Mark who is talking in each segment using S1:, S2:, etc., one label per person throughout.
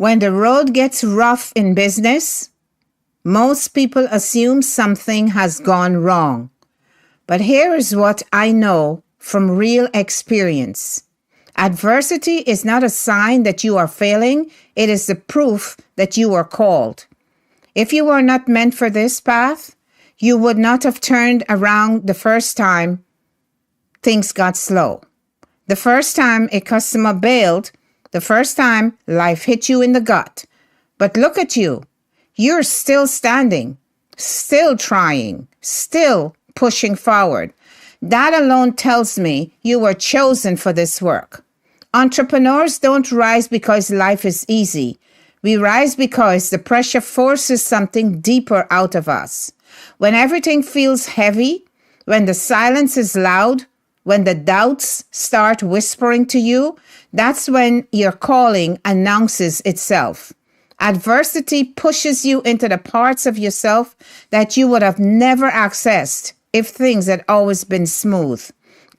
S1: When the road gets rough in business, most people assume something has gone wrong. But here is what I know from real experience. Adversity is not a sign that you are failing. It is the proof that you are called. If you were not meant for this path, you would not have turned around the first time things got slow. The first time a customer bailed, the first time life hit you in the gut. But look at you. You're still standing, still trying, still pushing forward. That alone tells me you were chosen for this work. Entrepreneurs don't rise because life is easy. We rise because the pressure forces something deeper out of us. When everything feels heavy, when the silence is loud, when the doubts start whispering to you, that's when your calling announces itself. Adversity pushes you into the parts of yourself that you would have never accessed if things had always been smooth.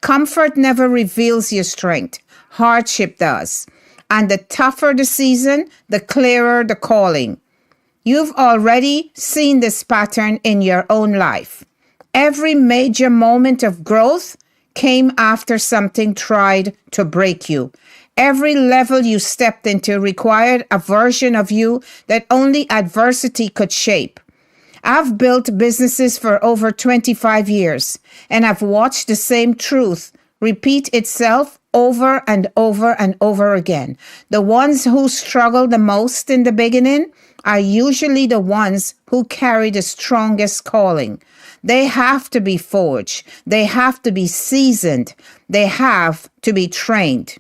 S1: Comfort never reveals your strength. Hardship does. And the tougher the season, the clearer the calling. You've already seen this pattern in your own life. Every major moment of growth came after something tried to break you. Every level you stepped into required a version of you that only adversity could shape. I've built businesses for over 25 years, and I've watched the same truth repeat itself over and over and over again. The ones who struggle the most in the beginning are usually the ones who carry the strongest calling. They have to be forged. They have to be seasoned. They have to be trained.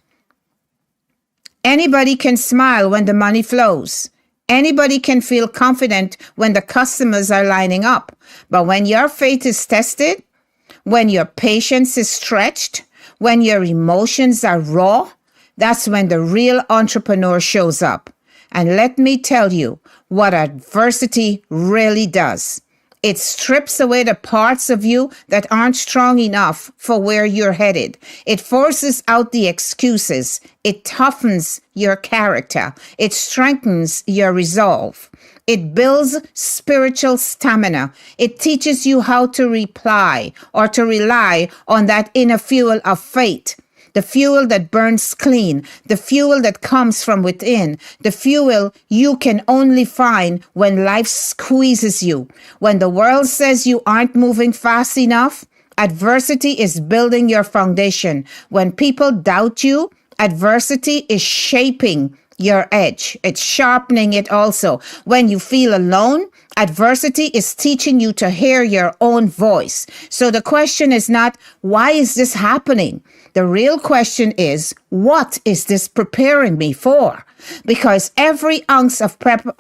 S1: Anybody can smile when the money flows. Anybody can feel confident when the customers are lining up. But when your faith is tested, when your patience is stretched, when your emotions are raw, that's when the real entrepreneur shows up. And let me tell you what adversity really does. It strips away the parts of you that aren't strong enough for where you're headed. It forces out the excuses. It toughens your character. It strengthens your resolve. It builds spiritual stamina. It teaches you how to reply or to rely on that inner fuel of faith. The fuel that burns clean, the fuel that comes from within, the fuel you can only find when life squeezes you. When the world says you aren't moving fast enough, adversity is building your foundation. When people doubt you, adversity is shaping your edge. It's sharpening it also. When you feel alone, adversity is teaching you to hear your own voice. So the question is not, why is this happening? The real question is, what is this preparing me for? Because every ounce of pressure,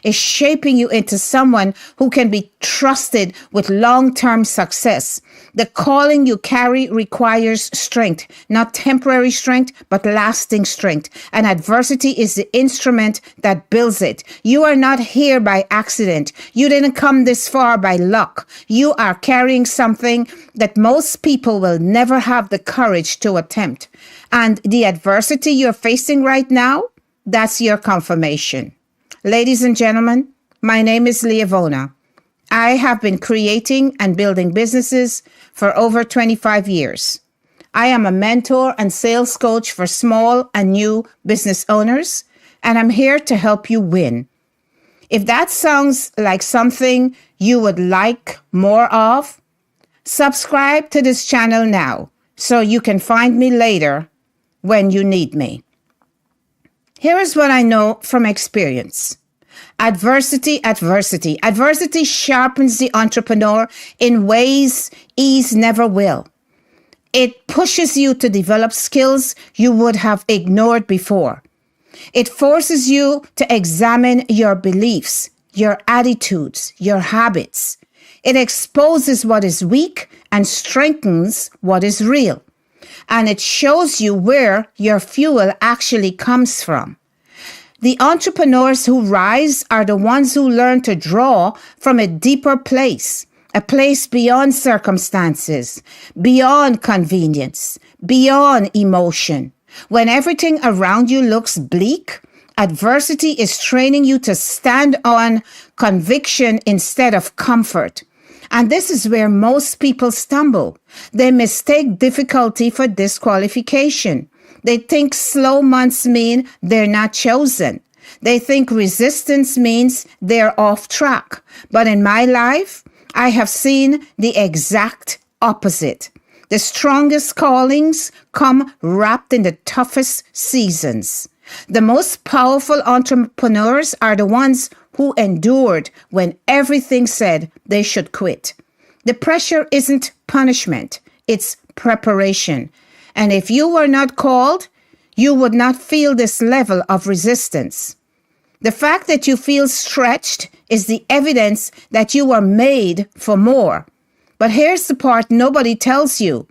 S1: is shaping you into someone who can be trusted with long-term success. The calling you carry requires strength, not temporary strength, but lasting strength. And adversity is the instrument that builds it. You are not here by accident. You didn't come this far by luck. You are carrying something that most people will never have the courage to attempt. And the adversity you're facing right now, that's your confirmation. Ladies and gentlemen, my name is Leavona. I have been creating and building businesses for over 25 years. I am a mentor and sales coach for small and new business owners, and I'm here to help you win. If that sounds like something you would like more of, subscribe to this channel now so you can find me later when you need me. Here is what I know from experience. Adversity sharpens the entrepreneur in ways ease never will. It pushes you to develop skills you would have ignored before. It forces you to examine your beliefs, your attitudes, your habits. It exposes what is weak and strengthens what is real. And it shows you where your fuel actually comes from. The entrepreneurs who rise are the ones who learn to draw from a deeper place, a place beyond circumstances, beyond convenience, beyond emotion. When everything around you looks bleak, adversity is training you to stand on conviction instead of comfort. And this is where most people stumble. They mistake difficulty for disqualification. They think slow months mean they're not chosen. They think resistance means they're off track. But in my life, I have seen the exact opposite. The strongest callings come wrapped in the toughest seasons. The most powerful entrepreneurs are the ones who endured when everything said they should quit. The pressure isn't punishment, it's preparation. And if you were not called, you would not feel this level of resistance. The fact that you feel stretched is the evidence that you were made for more. But here's the part nobody tells you.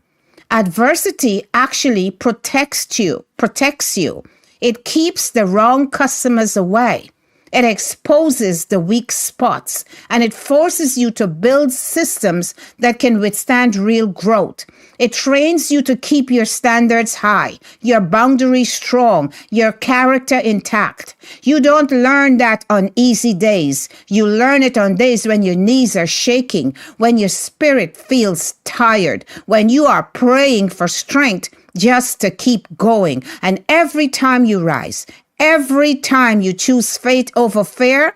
S1: Adversity actually protects you. It keeps the wrong customers away. It exposes the weak spots, and it forces you to build systems that can withstand real growth. It trains you to keep your standards high, your boundaries strong, your character intact. You don't learn that on easy days. You learn it on days when your knees are shaking, when your spirit feels tired, when you are praying for strength just to keep going. And every time you rise, every time you choose faith over fear,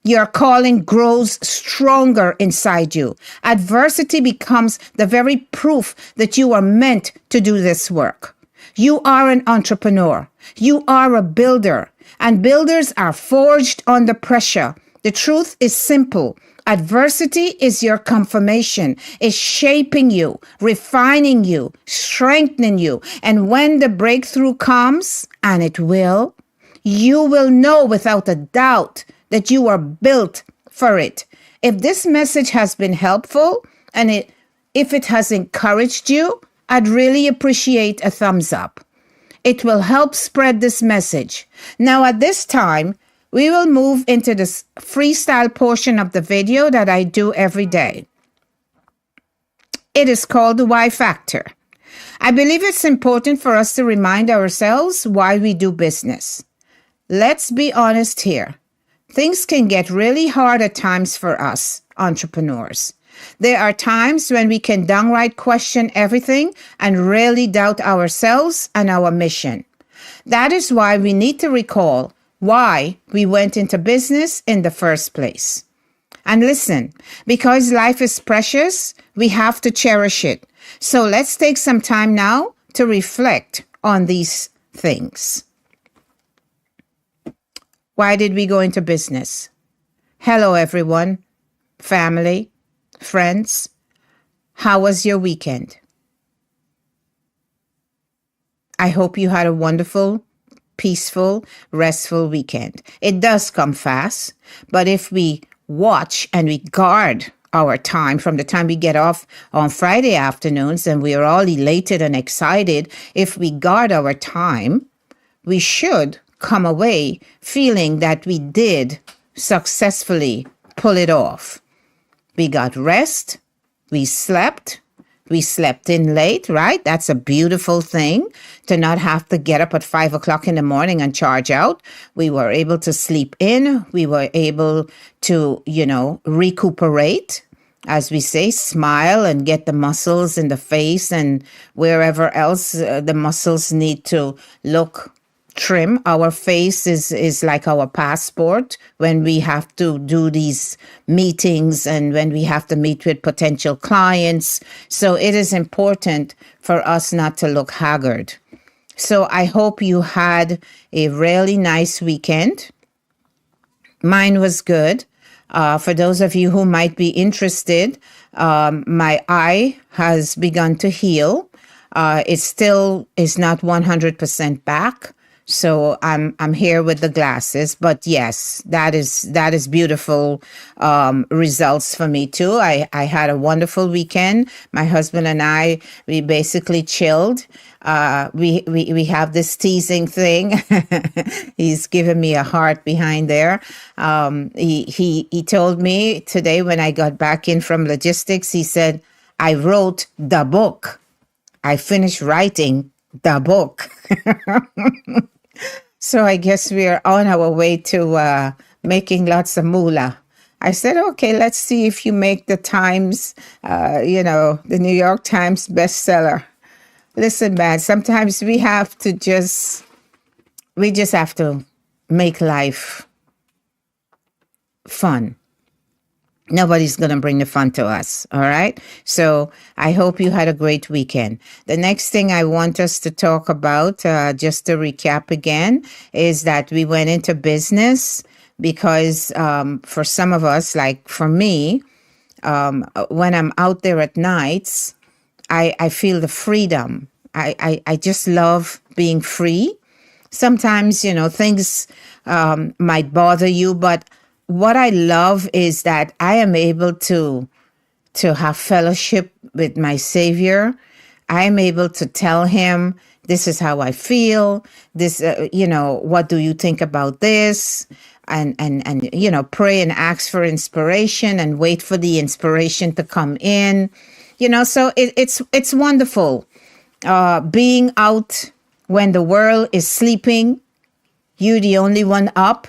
S1: your calling grows stronger inside you. Adversity becomes the very proof that you are meant to do this work. You are an entrepreneur. You are a builder. And builders are forged under pressure. The truth is simple. Adversity is your confirmation. It's shaping you, refining you, strengthening you. And when the breakthrough comes, and it will, you will know without a doubt that you are built for it. If this message has been helpful and if it has encouraged you, I'd really appreciate a thumbs up. It will help spread this message. Now at this time, we will move into the freestyle portion of the video that I do every day. It is called the Why Factor. I believe it's important for us to remind ourselves why we do business. Let's be honest here. Things can get really hard at times for us, entrepreneurs. There are times when we can downright question everything and really doubt ourselves and our mission. That is why we need to recall why we went into business in the first place. And listen, because life is precious, we have to cherish it. So let's take some time now to reflect on these things. Why did we go into business? Hello, everyone, family, friends. How was your weekend? I hope you had a wonderful, peaceful, restful weekend. It does come fast, but if we watch and we guard our time from the time we get off on Friday afternoons and we are all elated and excited, if we guard our time, we should come away feeling that we did successfully pull it off. We got rest, we slept in late, right? That's a beautiful thing to not have to get up at 5 o'clock in the morning and charge out. We were able to sleep in. We were able to, recuperate, as we say, smile and get the muscles in the face and wherever else the muscles need to look trim. Our face is like our passport when we have to do these meetings and when we have to meet with potential clients. So it is important for us not to look haggard. So I hope you had a really nice weekend. Mine was good. For those of you who might be interested, my eye has begun to heal. It still is not 100% back. So I'm here with the glasses, but yes, that is beautiful results for me too. I had a wonderful weekend. My husband and I, we basically chilled. We have this teasing thing. He's given me a heart behind there. He told me today when I got back in from logistics, he said, I wrote the book. I finished writing the book. So I guess we're on our way to making lots of moolah. I said, okay, let's see if you make the Times, the New York Times bestseller. Listen, man, sometimes we just have to make life fun. Nobody's going to bring the fun to us. All right. So I hope you had a great weekend. The next thing I want us to talk about, just to recap again, is that we went into business because for some of us, like for me, when I'm out there at nights, I feel the freedom. I just love being free. Sometimes, things might bother you, but what I love is that I am able to have fellowship with my Savior. I am able to tell him, this is how I feel. This, what do you think about this? And pray and ask for inspiration and wait for the inspiration to come in. So it's wonderful being out when the world is sleeping. You the only one up.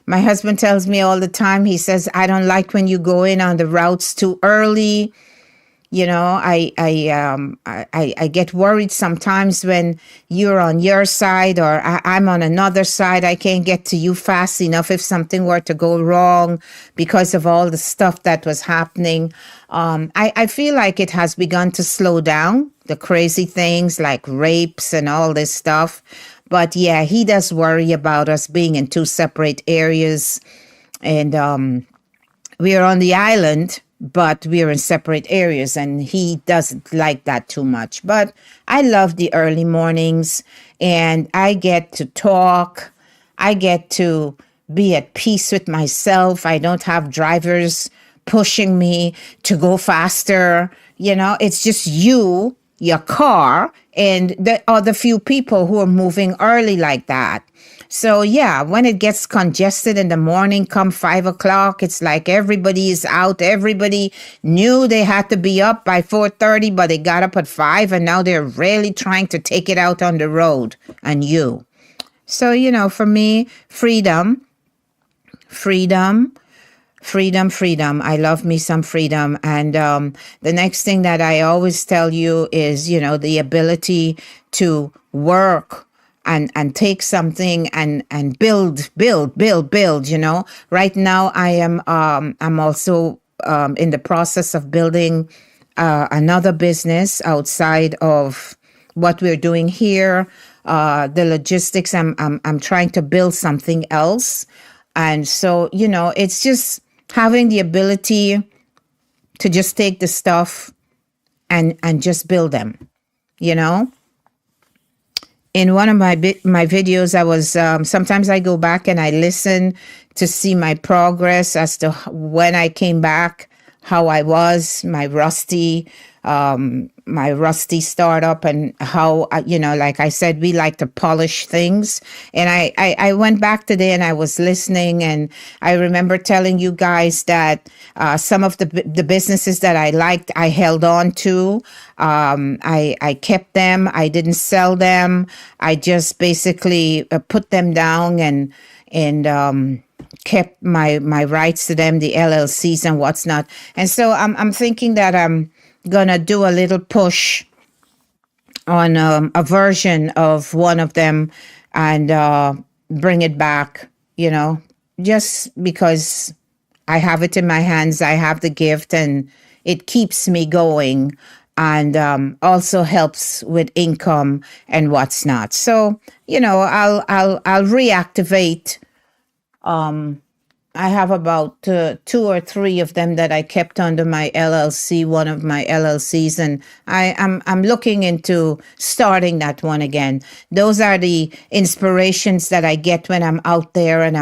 S1: My husband tells me all the time, he says, I don't like when you go in on the routes too early. I get worried sometimes when you're on your side or I'm on another side. I can't get to you fast enough if something were to go wrong because of all the stuff that was happening. I feel like it has begun to slow down, the crazy things like rapes and all this stuff. But yeah, he does worry about us being in two separate areas. And we are on the island, but we are in separate areas, and he doesn't like that too much. But I love the early mornings, and I get to talk. I get to be at peace with myself. I don't have drivers pushing me to go faster. It's just you, your car, and the other few people who are moving early like that. So yeah, when it gets congested in the morning, come 5 o'clock, it's like everybody is out. Everybody knew they had to be up by 4:30, but they got up at 5, and now they're really trying to take it out on the road on you. So, for me, freedom. I love me some freedom. And the next thing that I always tell you is, the ability to work and take something and build. Right now I'm also in the process of building another business outside of what we're doing here. The logistics, I'm trying to build something else. And so, it's just having the ability to just take the stuff and just build them, In one of my videos, I was, sometimes I go back and I listen to see my progress as to when I came back, how I was, my rusty startup, and how, like I said, we like to polish things. And I went back today and I was listening, and I remember telling you guys that some of the businesses that I liked, I held on to. I kept them. I didn't sell them. I just basically put them down and kept my rights to them, the LLCs and what's not. And so I'm thinking that I'm gonna do a little push on a version of one of them and bring it back, just because I have it in my hands. I have the gift, and it keeps me going, and also helps with income and what's not. So, I'll reactivate. I have about 2 or 3 of them that I kept under my LLC, one of my LLCs, and I'm looking into starting that one again. Those are the inspirations that I get when I'm out there and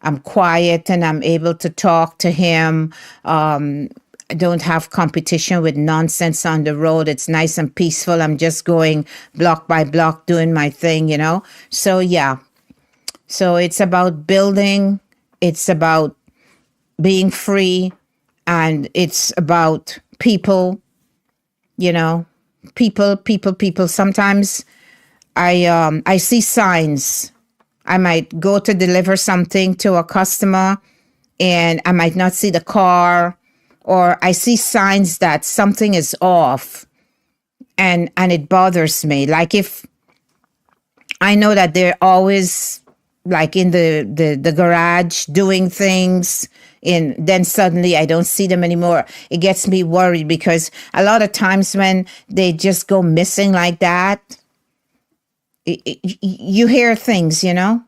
S1: I'm quiet and I'm able to talk to him. I don't have competition with nonsense on the road. It's nice and peaceful. I'm just going block by block doing my thing, So yeah. So it's about building. It's about being free, and it's about people, people. Sometimes I see signs. I might go to deliver something to a customer and I might not see the car, or I see signs that something is off, and it bothers me. Like if I know that they're always like in the garage doing things, and then suddenly I don't see them anymore. It gets me worried because a lot of times when they just go missing like that, you hear things, you know?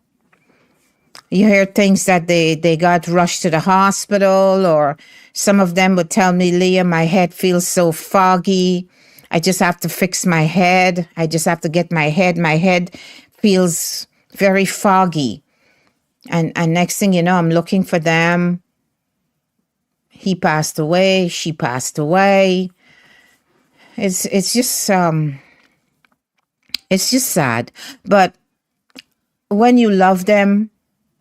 S1: You hear things that they got rushed to the hospital, or some of them would tell me, Leah, my head feels so foggy. I just have to fix my head. I just have to get my head. My head feels very foggy. And next thing you know, I'm looking for them. He passed away. She passed away. It's just sad. But when you love them,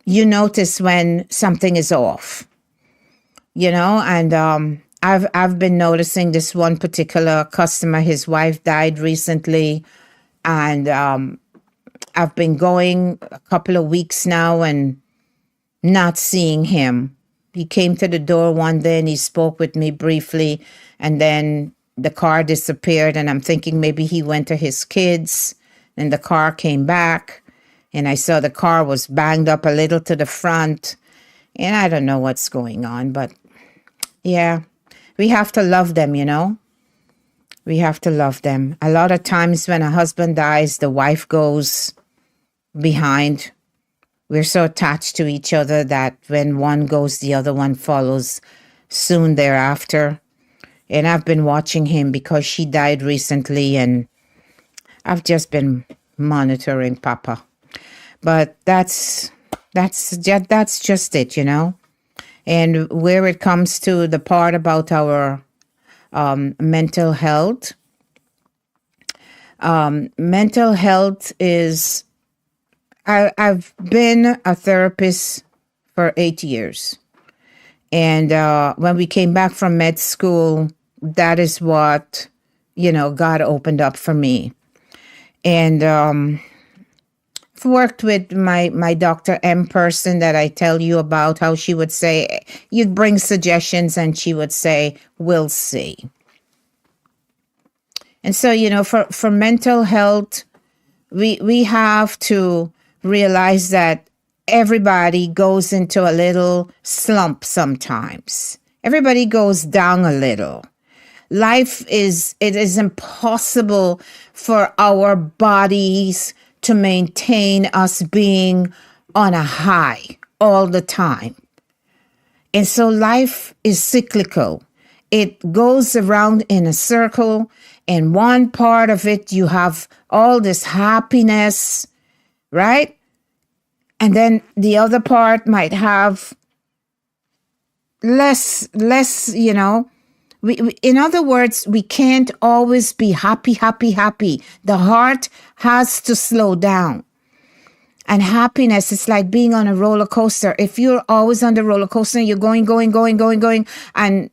S1: you notice when something is off, you know. And I've been noticing this one particular customer. His wife died recently, and I've been going a couple of weeks now and not seeing him. He came to the door one day and he spoke with me briefly, and then the car disappeared, and I'm thinking maybe he went to his kids, and the car came back, and I saw the car was banged up a little to the front, and I don't know what's going on, but yeah, we have to love them, you know. We have to love them. A lot of times when a husband dies, the wife goes behind. We're so attached to each other that when one goes, the other one follows soon thereafter. And I've been watching him because she died recently, and I've just been monitoring Papa. But that's just it, you know. And where it comes to the part about our mental health, mental health is, I've been a therapist for 8 years. And when we came back from med school, that is what, you know, God opened up for me. And I've worked with my Dr. M person that I tell you about, how she would say, you'd bring suggestions and she would say, we'll see. And so, you know, for mental health, we have to realize that everybody goes into a little slump sometimes. Everybody goes down a little. It is impossible for our bodies to maintain us being on a high all the time. And so life is cyclical. It goes around in a circle, and one part of it, you have all this happiness, right? And then the other part might have less, you know. In other words, we can't always be happy. The heart has to slow down. And happiness is like being on a roller coaster. If you're always on the roller coaster, you're going, and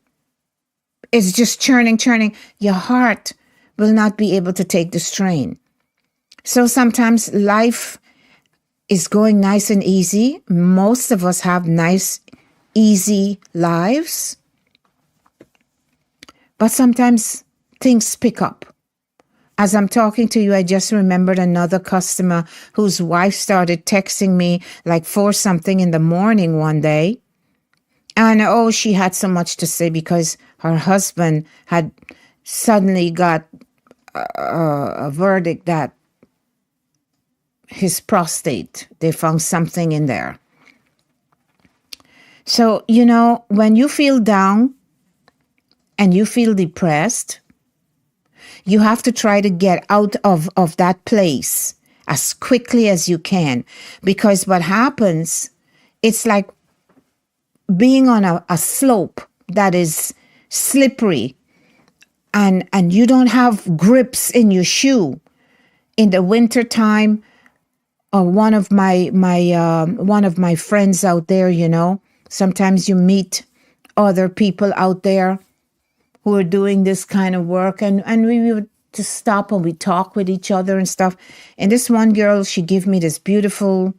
S1: it's just churning, your heart will not be able to take the strain. So sometimes life is going nice and easy. Most of us have nice, easy lives. But sometimes things pick up. As I'm talking to you, I just remembered another customer whose wife started texting me like 4-something in the morning one day. And she had so much to say because her husband had suddenly got a verdict that his prostate, they found something in there. So, you know, when you feel down and you feel depressed, you have to try to get out of that place as quickly as you can. Because what happens, it's like being on a slope that is slippery, and you don't have grips in your shoe. In the wintertime, one of my friends out there, you know, sometimes you meet other people out there who are doing this kind of work, and we would to stop and we talk with each other and stuff. And this one girl, she gave me this beautiful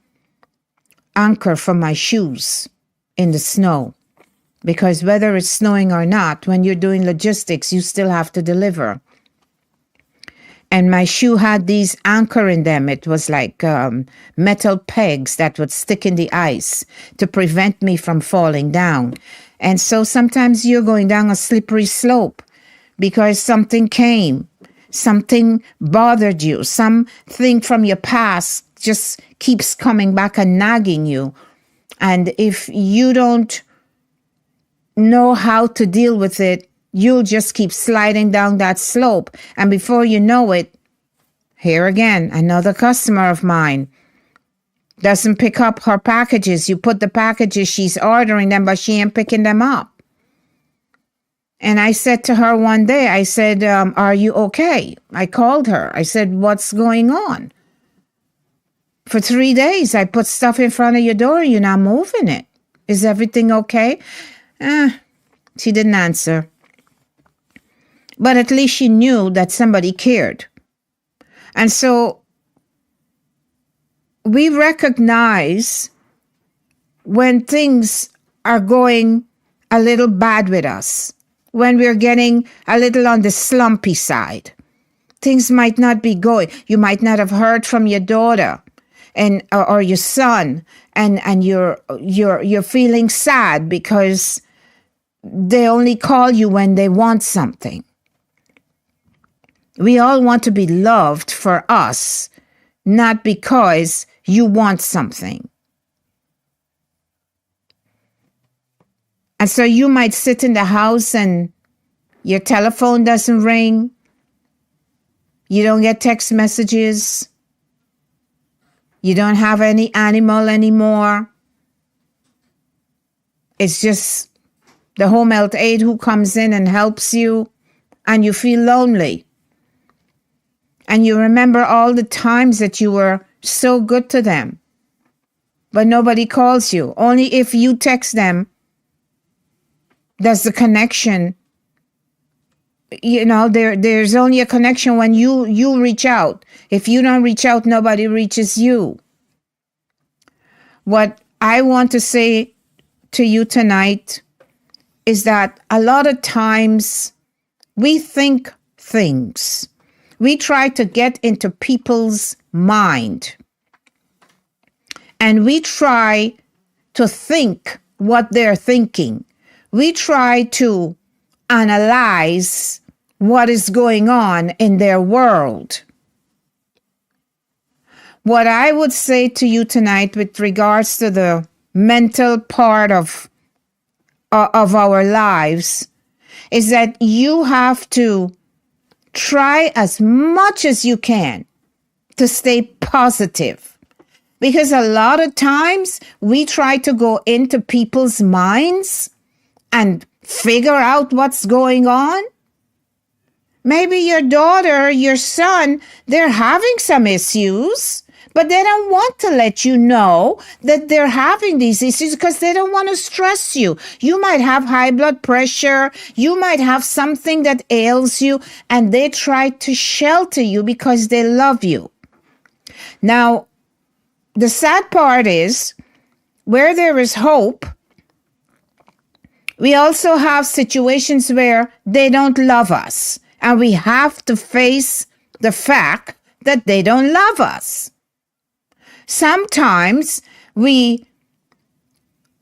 S1: anchor for my shoes in the snow. Because whether it's snowing or not, when you're doing logistics, you still have to deliver. And my shoe had these anchor in them. It was like metal pegs that would stick in the ice to prevent me from falling down. And so sometimes you're going down a slippery slope because something came, something bothered you, something from your past just keeps coming back and nagging you. And if you don't know how to deal with it, you'll just keep sliding down that slope. And before you know it, here again, another customer of mine doesn't pick up her packages. You put the packages, she's ordering them, but she ain't picking them up. And I said to her one day, I said, are you okay? I called her. I said, what's going on? For 3 days, I put stuff in front of your door. You're not moving it. Is everything okay? She didn't answer. But at least she knew that somebody cared. And so we recognize when things are going a little bad with us, when we're getting a little on the slumpy side. Things might not be going. You might not have heard from your daughter or your son, and you're feeling sad because they only call you when they want something. We all want to be loved for us, not because you want something. And so you might sit in the house and your telephone doesn't ring. You don't get text messages. You don't have any animal anymore. It's just the home health aide who comes in and helps you, and you feel lonely. And you remember all the times that you were so good to them, but nobody calls you. Only if you text them does the connection, there's only a connection when you reach out. If you don't reach out, nobody reaches you. What I want to say to you tonight is that a lot of times we think things. We try to get into people's mind. And we try to think what they're thinking. We try to analyze what is going on in their world. What I would say to you tonight with regards to the mental part of our lives is that you have to try as much as you can to stay positive. Because a lot of times we try to go into people's minds and figure out what's going on. Maybe your daughter, your son, they're having some issues, but they don't want to let you know that they're having these issues because they don't want to stress you. You might have high blood pressure. You might have something that ails you, and they try to shelter you because they love you. Now, the sad part is, where there is hope, we also have situations where they don't love us, and we have to face the fact that they don't love us. Sometimes we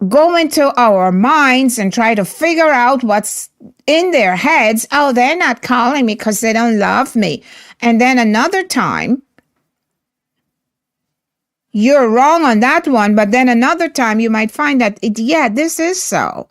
S1: go into our minds and try to figure out what's in their heads. Oh, they're not calling me because they don't love me. And then another time, you're wrong on that one, but then another time you might find that, this is so.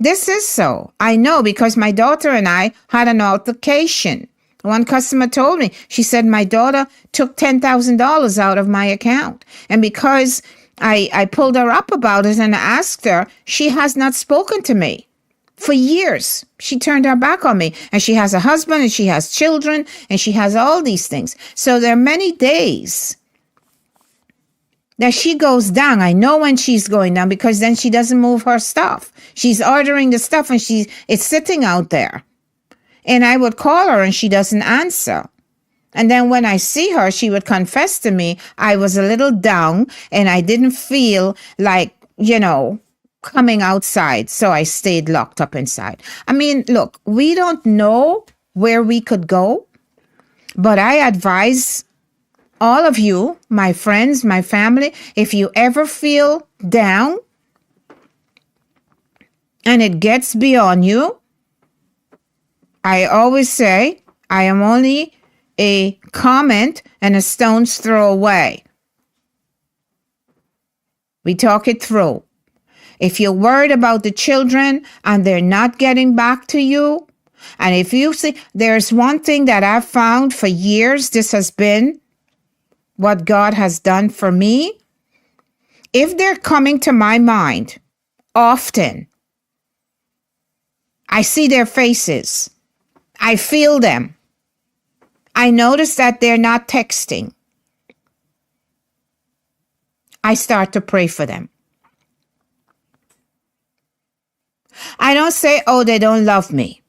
S1: This is so. I know, because my daughter and I had an altercation. One customer told me, she said, my daughter took $10,000 out of my account. And because I pulled her up about it and asked her, she has not spoken to me for years. She turned her back on me, and she has a husband and she has children and she has all these things. So there are many days that she goes down. I know when she's going down because then she doesn't move her stuff. She's ordering the stuff and it's sitting out there. And I would call her and she doesn't answer. And then when I see her, she would confess to me I was a little down and I didn't feel like, coming outside. So I stayed locked up inside. I mean, look, we don't know where we could go, but I advise all of you, my friends, my family, if you ever feel down and it gets beyond you, I always say, I am only a comment and a stone's throw away. We talk it through. If you're worried about the children and they're not getting back to you, and if you see, there's one thing that I've found for years, this has been what God has done for me. If they're coming to my mind often, I see their faces. I feel them. I notice that they're not texting. I start to pray for them. I don't say, oh, they don't love me.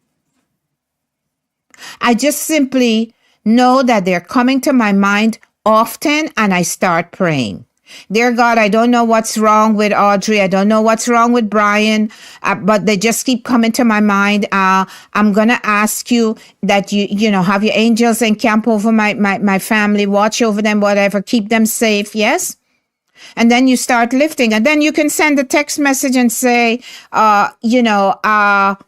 S1: I just simply know that they're coming to my mind often and I start praying. Dear God, I don't know what's wrong with Audrey. I don't know what's wrong with Brian, but they just keep coming to my mind. I'm going to ask you that you have your angels encamp over my family, watch over them, whatever, keep them safe. Yes. And then you start lifting and then you can send a text message and say, hope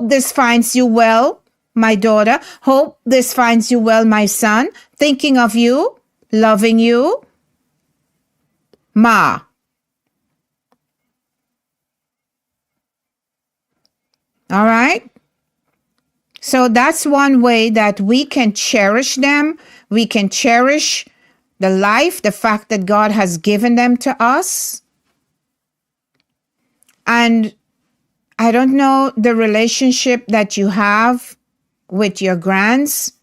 S1: this finds you well, my daughter. Hope this finds you well, my son. Thinking of you, loving you. Ma. All right. So that's one way that we can cherish them. We can cherish the life, the fact that God has given them to us. And I don't know the relationship that you have with your grands,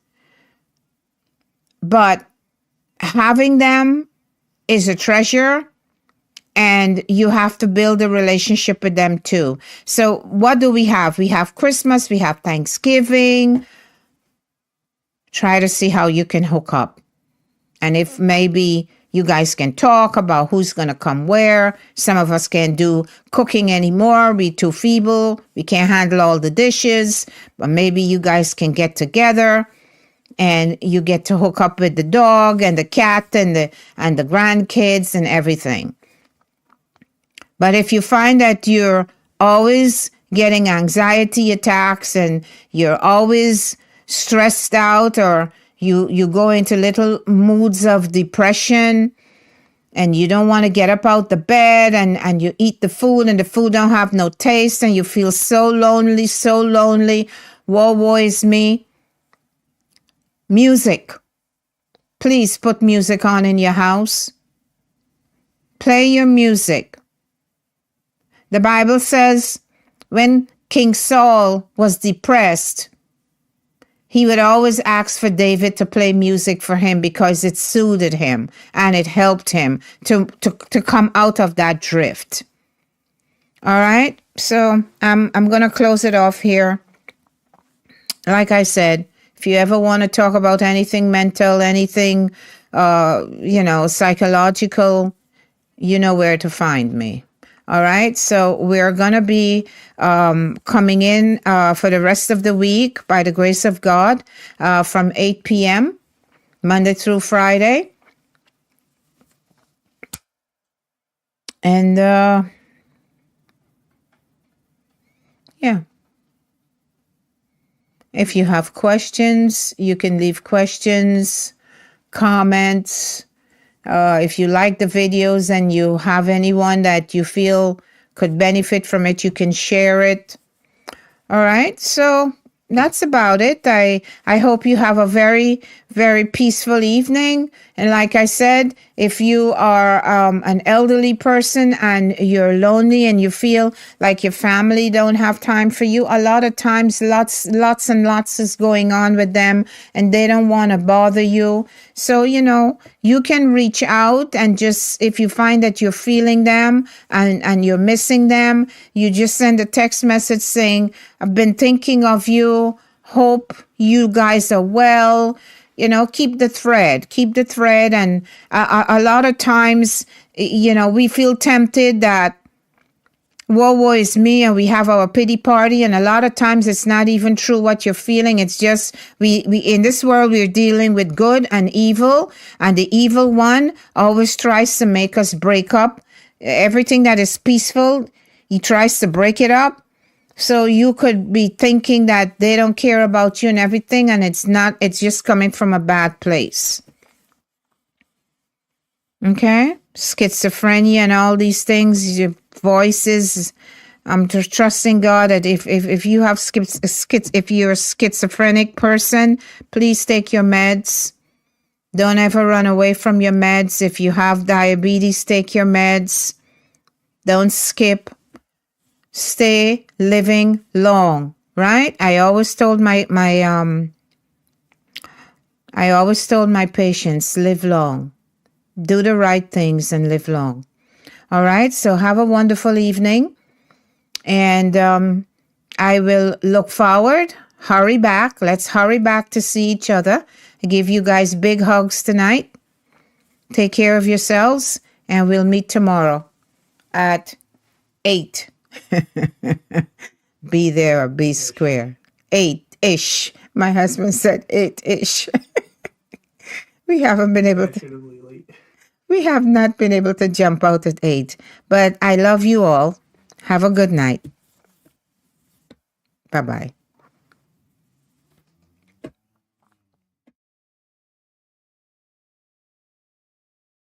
S1: but having them is a treasure and you have to build a relationship with them too. So what do we have? We have Christmas, we have Thanksgiving. Try to see how you can hook up. And if maybe you guys can talk about who's going to come where. Some of us can't do cooking anymore. We're too feeble. We can't handle all the dishes. But maybe you guys can get together and you get to hook up with the dog and the cat and the grandkids and everything. But if you find that you're always getting anxiety attacks and you're always stressed out, or you go into little moods of depression and you don't want to get up out the bed and you eat the food and the food don't have no taste and you feel so lonely, woe is me. Music. Please put music on in your house. Play your music. The Bible says when King Saul was depressed, he would always ask for David to play music for him because it soothed him and it helped him to come out of that drift. All right. So I'm going to close it off here. Like I said, if you ever want to talk about anything mental, anything, psychological, you know where to find me. All right. So we're going to be coming in for the rest of the week by the grace of God from 8 p.m. Monday through Friday. And yeah. If you have questions, you can leave questions, comments. If you like the videos and you have anyone that you feel could benefit from it, you can share it. All right. So that's about it. I hope you have a very, very peaceful evening. And like I said, if you are an elderly person and you're lonely and you feel like your family don't have time for you, a lot of times lots and lots is going on with them and they don't want to bother you. So, you can reach out and just, if you find that you're feeling them and you're missing them, you just send a text message saying, I've been thinking of you. Hope you guys are well. Keep the thread. And a lot of times, we feel tempted that woe is me, and we have our pity party. And a lot of times it's not even true what you're feeling. It's just we in this world, we're dealing with good and evil, and the evil one always tries to make us break up everything that is peaceful. He tries to break it up. So you could be thinking that they don't care about you and everything, and it's not. It's just coming from a bad place. Okay? Schizophrenia and all these things, your voices. I'm just trusting God that if you have if you're a schizophrenic person, please take your meds. Don't ever run away from your meds. If you have diabetes, take your meds. Don't skip. Stay living long, right? I always told my patients, live long. Do the right things and live long. All right? So have a wonderful evening. And I will look forward. Hurry back. Let's hurry back to see each other. I give you guys big hugs tonight. Take care of yourselves. And we'll meet tomorrow at 8. Be there or be square. 8-ish. My husband said 8-ish. We haven't been able to. We have not been able to jump out at 8. But I love you all. Have a good night. Bye-bye.